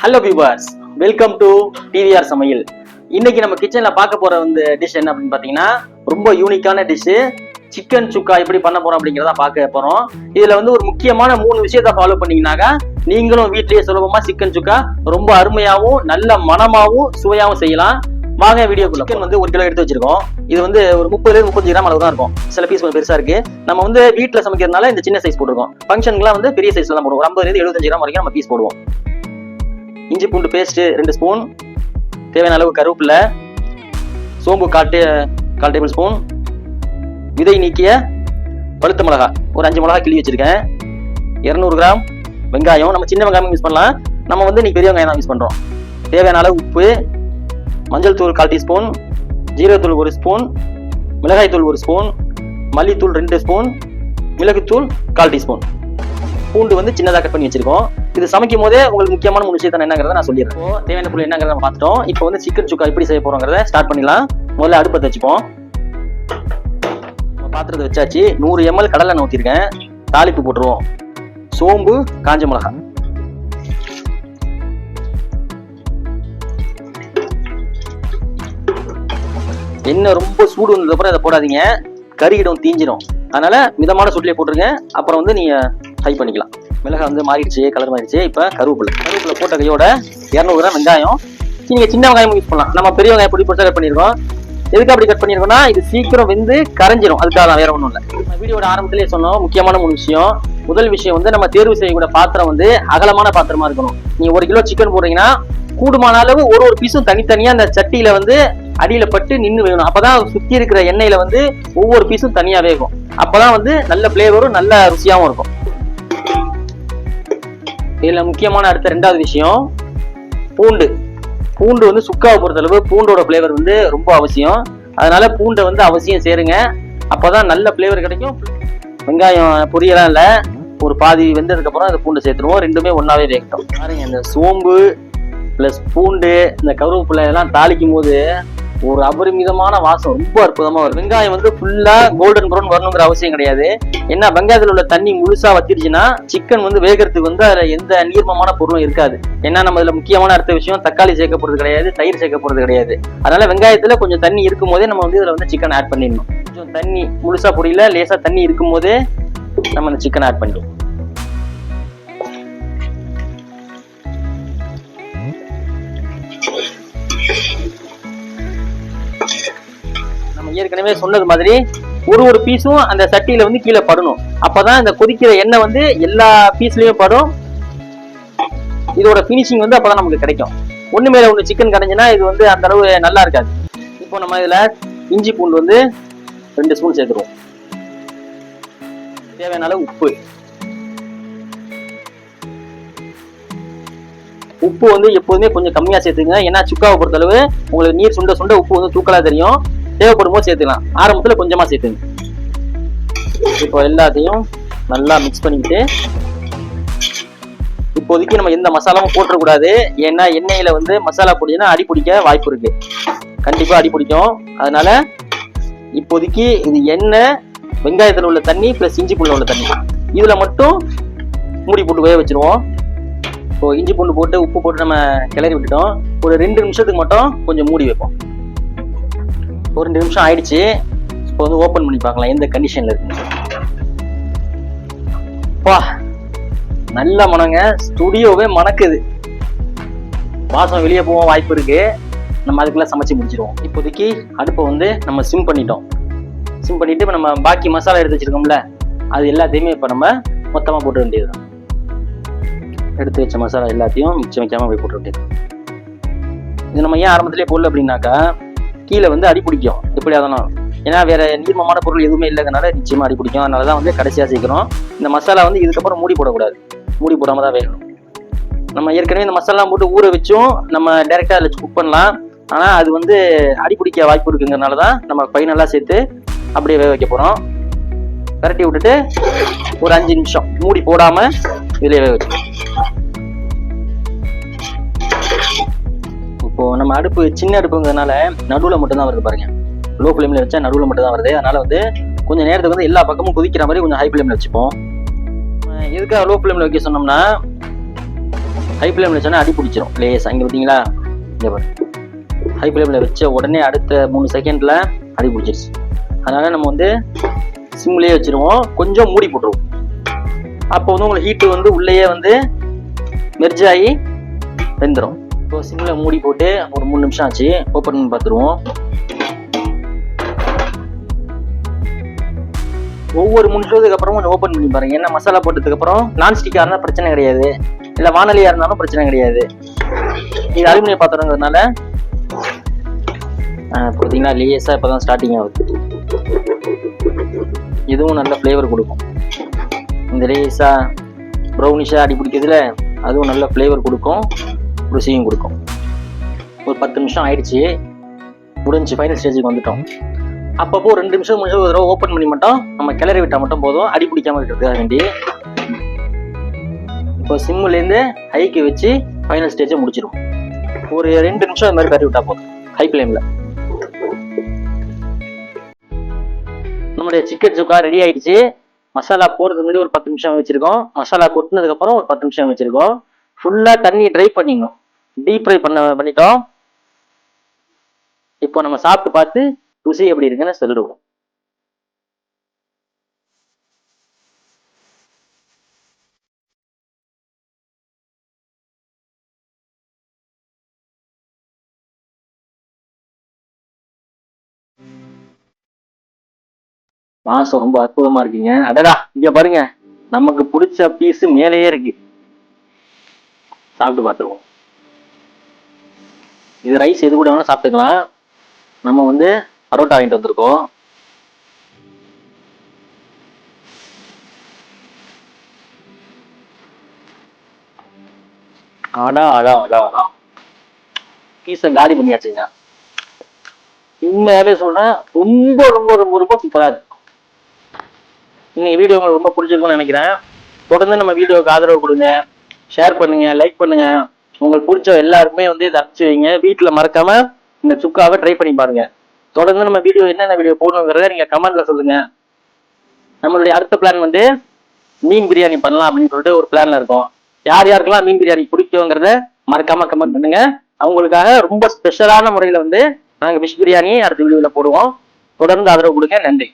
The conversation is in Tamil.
Hello viewers, welcome to TVR சமையல். இன்னைக்கு நம்ம கிச்சன்ல பார்க்க போற டிஷ் என்ன அப்படின்னு பாத்தீங்கன்னா, ரொம்ப யூனிக்கான டிஷ் சிக்கன் சுக்கா எப்படி பண்ண போறோம் அப்படிங்கிறத பார்க்க போறோம். இதுல ஒரு முக்கியமான 3 விஷயத்த ஃபாலோ பண்ணீங்கன்னாக்கா நீங்களும் வீட்லயே சுலபமா சிக்கன் சுக்கா ரொம்ப அருமையாவும் நல்ல மனமாவும் சுவையாவும் செய்யலாம். வாங்க வீடியோக்குள்ள. சிக்கன் 1 கிலோ எடுத்து வச்சிருக்கோம். இது ஒரு 30-35 கிராம் அளவு தான் இருக்கும். சில பீஸ் கொஞ்சம் பெருசா இருக்கு. நம்ம வீட்டுல சமைக்கிறதுனால இந்த சின்ன சைஸ் போட்டுருக்கோம். ஃபங்க்ஷனுக்குலாம் பெரிய சைஸ்ல தான் போடுவோம். 50-75 கிராம் வரைக்கும் நம்ம பீஸ் போடுவோம். இஞ்சி பூண்டு பேஸ்ட் 2 ஸ்பூன், தேவையான அளவு கருவேப்பிலை, சோம்பு 1/4 டேபிள் ஸ்பூன், விதை நீக்கிய பழுத்த மிளகா ஒரு 5 மிளகா கிள்ளி வச்சிருக்கேன், 200 கிராம் வெங்காயம். நம்ம சின்ன வெங்காயம் யூஸ் பண்ணலாம். நம்ம இன்னைக்கு பெரிய வெங்காயம் தான் யூஸ் பண்றோம். தேவையான அளவு உப்பு, மஞ்சள் தூள் 1/4 டீஸ்பூன், ஜீரகத்தூள் 1 ஸ்பூன், மிளகாய் தூள் 1 ஸ்பூன், மல்லித்தூள் 2 ஸ்பூன், மிளகுத்தூள் 1/4 டீஸ்பூன். பூண்டு சின்னதாக கட் பண்ணி வச்சிருக்கோம். இது சமைக்கும் போதே உங்களுக்கு முக்கியமான 3 விஷயத்த என்னங்கிறத நான் சொல்லிடுறேன். தேவையான பொருள் என்னங்கிறத நம்ம பார்த்துட்டோம். இப்போ சிக்கன் சுக்கா எப்படி செய்ய போறோங்கிறத ஸ்டார்ட் பண்ணிடலாம். முதல்ல அடுப்பத்தை வச்சுப்போம். பாத்திரத்தை வச்சாச்சு. 100 ml கடலை எண்ணெய் ஊற்றிருக்கேன். தாளிப்பு போட்டுருவோம். சோம்பு, காஞ்ச மிளகாய். எண்ணெய் ரொம்ப சூடு வந்ததுக்கு அப்புறம் இதை போடாதீங்க, கறியிடும், தீஞ்சிடும். அதனால மிதமான சூட்லயே போட்டுருங்க. அப்புறம் நீங்க ஃப்ரை பண்ணிக்கலாம். மிளகாய் மாறிடுச்சு, கலர் மாறிடுச்சு. இப்ப கருவேப்பிலை போட்ட கையோட 200 கிராம் வெங்காயம். நீங்க சின்ன வெங்காயம் யூஸ் பண்ணலாம். நம்ம பெரிய வெங்காயம் பொடி பொடிச்சா கட் பண்ணிருக்கோம். எதுக்கு அப்படி கட் பண்ணிருக்கோம்னா இது சீக்கிரம் வெந்து கரைஞ்சிரும். அதுக்காக தான், வேற ஒன்றும் இல்லை. வீடியோட ஆரம்பத்திலேயே சொன்னோம் முக்கியமான 3 விஷயம். முதல் விஷயம் நம்ம தேர்வு செய்யக்கூடிய பாத்திரம் அகலமான பாத்திரமா இருக்கணும். நீங்க 1 கிலோ சிக்கன் போடுறீங்கன்னா கூடுமான அளவு ஒரு பீஸும் தனித்தனியா அந்த சட்டியில அடியில பட்டு நின்று வேணும். அப்பதான் சுத்தி இருக்கிற எண்ணெயில ஒவ்வொரு பீஸும் தனியா வேகும். அப்பதான் நல்ல பிளேவரும் நல்ல ருசியாவும் இருக்கும். இதுல முக்கியமான அடுத்த 2வது விஷயம் பூண்டு சுக்காவை பொறுத்தளவு பூண்டோட பிளேவர் ரொம்ப அவசியம். அதனால பூண்டை அவசியம் சேருங்க. அப்பதான் நல்ல பிளேவர் கிடைக்கும். வெங்காயம் பொரியலாம் இல்ல, ஒரு பாதி வெந்ததுக்கு அப்புறம் அந்த பூண்டை சேர்த்துருவோம். ரெண்டுமே ஒன்னாவே வேகட்டும். பாருங்க, இந்த சோம்பு பிளஸ் பூண்டு, இந்த கருவேப்பிலை எல்லாம் தாளிக்கும் போது ஒரு அபரிமிதமான வாசம் ரொம்ப அற்புதமா வரும். வெங்காயம் ஃபுல்லா கோல்டன் ப்ரௌன் வரணுங்கிற அவசியம் கிடையாது. ஏன்னா வெங்காயத்துல உள்ள தண்ணி முழுசா வத்திருச்சுன்னா சிக்கன் வேகிறதுக்கு அதுல எந்த நீர்மமான பொருளும் இருக்காது. ஏன்னா நம்ம இதுல முக்கியமான அடுத்த விஷயம் தக்காளி சேர்க்க போறது கிடையாது, தயிர் சேர்க்க போறது கிடையாது. அதனால வெங்காயத்துல கொஞ்சம் தண்ணி இருக்கும் போதே நம்ம இதுல சிக்கன் ஆட் பண்ணிடணும். கொஞ்சம் தண்ணி முழுசா புரியல, லேசா தண்ணி இருக்கும் போதே நம்ம அந்த சிக்கன் ஆட் பண்ணிடுவோம். ஏற்கனவே சொன்னது மாதிரி ஒரு பீஸும் அந்த சட்டியில கீழே படணும். அப்பதான் இந்த கொதிக்கிற எண்ணெய் எல்லா பீஸ்லயும் படும். இதோட பினிஷிங் அப்பதான் நமக்கு கிடைக்கும். ஒண்ணு மேல ஒண்ணு சிக்கன் கிடைஞ்சுன்னா இது அந்த அளவு நல்லா இருக்காது. இப்போ நம்ம இதுல இஞ்சி பூண்டு 2 ஸ்பூன் சேர்த்துருவோம். தேவையான அளவு உப்பு எப்போதுமே கொஞ்சம் கம்மியா சேர்த்துங்க. ஏன்னா சுக்காவை பொறுத்தளவு உங்களுக்கு நீர் சுண்ட சுண்ட உப்பு தூக்கலா தெரியும். தேவைப்படும் போது சேர்த்துக்கலாம். ஆரம்பத்துல கொஞ்சமா சேர்த்துங்க. இப்போ எல்லாத்தையும் நல்லா மிக்ஸ் பண்ணிக்கிட்டு, இப்போதைக்கு நம்ம எந்த மசாலாவும் போட்டுறக்கூடாது. ஏன்னா எண்ணெயில மசாலா பொடினா அடி பிடிக்க வாய்ப்பு இருக்கு. கண்டிப்பா அடி பிடிக்கும். அதனால இப்போதைக்கு இது எண்ணெய், வெங்காயத்துல உள்ள தண்ணி பிளஸ் இஞ்சி பூண்டுல உள்ள தண்ணி, இதுல மட்டும் மூடி போட்டு வேக வச்சிருவோம். இப்போ இஞ்சி பூண்டு போட்டு உப்பு போட்டு நம்ம கிளறி விட்டுட்டோம். ஒரு 2 நிமிஷத்துக்கு மட்டும் கொஞ்சம் மூடி வைப்போம். ஒரு 2 நிமிஷம் ஆயிடுச்சு. இப்போ ஓபன் பண்ணி பார்க்கலாம் எந்த கண்டிஷன்ல இருக்கு. வா, நல்ல மனங்க, ஸ்டுடியோவே மணக்குது. வாசம் வெளியே போக வாய்ப்பு இருக்கு. நம்ம அதுக்குள்ள சமைச்சு முடிச்சிருவோம். இப்போதைக்கு அடுப்பை நம்ம சிம் பண்ணிட்டோம். சிம் பண்ணிட்டு இப்போ நம்ம பாக்கி மசாலா எடுத்து வச்சிருக்கோம்ல, அது எல்லாத்தையுமே இப்போ நம்ம மொத்தமா போட்டு வேண்டியதுதான். எடுத்து வச்ச மசாலா எல்லாத்தையும் மிச்சம் வைக்காம போய் போட்டு வேண்டியது. இது நம்ம ஏன் ஆரம்பத்திலே போடல அப்படின்னாக்கா கீழே அடி பிடிக்கும் எப்படி ஆகணும். ஏன்னா வேற நீர்மமான பொருள் எதுவுமே இல்லைங்கனால நிச்சயமா அடி பிடிக்கும். அதனாலதான் கடைசியா சேர்க்கிறோம். இந்த மசாலா இதுக்கப்புறம் மூடி போடக்கூடாது. மூடி போடாம தான் வேகணும். நம்ம ஏற்கனவே இந்த மசாலா போட்டு ஊற வச்சும் நம்ம டைரக்டா அதில் குக் பண்ணலாம். ஆனா அது அடி பிடிக்க வாய்ப்பு இருக்குங்கிறதுனாலதான் நம்ம ஃபைனலா சேர்த்து அப்படியே வேக வைக்க போறோம். கரட்டி விட்டுட்டு ஒரு 5 நிமிஷம் மூடி போடாம இதுல வேக வச்சு. இப்போ நம்ம அடுப்பு சின்ன அடுப்புங்கிறதுனால நடுவில் மட்டும் தான் வருது பாருங்க. லோ ஃப்ளேம்ல வச்சா நடுவில் மட்டும் தான் வருது. அதனால கொஞ்சம் நேரத்துக்கு எல்லா பக்கமும் கொதிக்கிற மாதிரி கொஞ்சம் ஹை ஃப்ளேம்ல வச்சுப்போம். எதுக்காக லோ ஃப்ளேம்ல வைக்க சொன்னோம்னா ஹை ஃப்ளேமில் வச்சோன்னா அடி பிடிச்சிரும் லேசாக. இங்கே பார்த்தீங்களா, இங்கே பாரு, ஹை ஃப்ளேமில் வச்ச உடனே அடுத்த 3 செகண்டில் அடி பிடிச்சிருச்சு. அதனால் நம்ம வந்து சிம்லேயே வச்சுருவோம், கொஞ்சம் மூடி போட்டுருவோம். அப்போ வந்து உங்களுக்கு ஹீட்டு வந்து உள்ளேயே வந்து மெர்ஜ் ஆகி வெந்துடும். இப்போ சிம்மில் மூடி போட்டு ஒரு 3 நிமிஷம் ஆச்சு, ஓப்பன் பண்ணி பார்த்துருவோம். ஒவ்வொரு 3 நிமிஷத்துக்கு அப்புறம் கொஞ்சம் ஓப்பன் பண்ணி பாருங்க. ஏன்னா மசாலா போட்டதுக்கப்புறம் நான்ஸ்டிக்காக இருந்தால் பிரச்சனை கிடையாது, இல்லை வானலியாக இருந்தாலும் பிரச்சனை கிடையாது. இது அலுமினிய பாத்திரங்கிறதுனால பார்த்தீங்கன்னா லேசாக இப்போ தான் ஸ்டார்டிங் ஆகுது. இதுவும் நல்ல ஃப்ளேவர் கொடுக்கும். இந்த லேசாக ப்ரௌனிஷாக அடி பிடிக்கிறதுல அதுவும் நல்ல ஃப்ளேவர் கொடுக்கும், ருசியும் கொடுக்கும். ஒரு 10 நிமிஷம் ஆயிடுச்சு, முடிஞ்சு ஃபைனல் ஸ்டேஜுக்கு வந்துட்டோம். அப்பப்போ 2 நிமிஷம் 3 நிமிஷம் ஒரு தடவை ஓப்பன் பண்ணி மட்டும் நம்ம கிளறி விட்டால் மட்டும் போதும், அடி பிடிக்காம இருக்கிறதுக்காக வேண்டி. இப்போ சிம்முலேருந்து ஹைக்கு வச்சு ஃபைனல் ஸ்டேஜை முடிச்சிடும். ஒரு 2 நிமிஷம் அது மாதிரி கறி விட்டா போதும் ஹை ஃப்ளேமில். நம்மளுடைய சிக்கன் சுக்கா ரெடி ஆயிடுச்சு. மசாலா போடுறதுக்கு முன்னாடி ஒரு 10 நிமிஷம் வச்சிருக்கோம், மசாலா கொட்டினதுக்கப்புறம் ஒரு 10 நிமிஷம் வச்சிருக்கோம். ஃபுல்லாக தண்ணி ட்ரை பண்ணிடணும், டீப் ஃப்ரை பண்ணிட்டோம். இப்போ நம்ம சாப்பிட்டு பார்த்து ருசி எப்படி இருக்குன்னு சொல்லிடுவோம். வாசம் ரொம்ப அற்புதமா இருக்குங்க. அடடா, இங்க பாருங்க, நமக்கு பிடிச்ச பீஸ் மேலேயே இருக்கு. சாப்பிட்டு பார்த்துருவோம். இது ரைஸ் எது கூட வேணா சாப்பிட்டுக்கலாம். நம்ம வந்து பரோட்டா வாங்கிட்டு வந்திருக்கோம். பீஸை காலி பண்ணியாச்சுங்க. உண்மையாவே சொல்றேன், ரொம்ப ரொம்ப ரொம்ப ரொம்ப சூப்பரா இருக்கு. இன்னைக்கு வீடியோ உங்களுக்கு ரொம்ப பிடிச்சிருக்கும்னு நினைக்கிறேன். தொடர்ந்து நம்ம வீடியோவுக்கு ஆதரவு கொடுங்க, ஷேர் பண்ணுங்க, லைக் பண்ணுங்க. உங்களுக்கு பிடிச்ச எல்லாருக்குமே வந்து இதை அனுப்பிச்சு வைங்க. வீட்டில் மறக்காம இந்த சுக்காவை ட்ரை பண்ணி பாருங்க. தொடர்ந்து நம்ம வீடியோ என்னென்ன வீடியோ போடணுங்கிறத நீங்க கமெண்ட்ல சொல்லுங்க. நம்மளுடைய அடுத்த பிளான் வந்து மீன் பிரியாணி பண்ணலாம் அப்படின்னு சொல்லிட்டு ஒரு பிளான்ல இருக்கோம். யார் யாருக்கெல்லாம் மீன் பிரியாணி பிடிக்குங்கிறத மறக்காம கமெண்ட் பண்ணுங்க. அவங்களுக்காக ரொம்ப ஸ்பெஷலான முறையில வந்து நாங்கள் ஃபிஷ் பிரியாணி அடுத்த வீடியோவில் போடுவோம். தொடர்ந்து ஆதரவு கொடுங்க. நன்றி.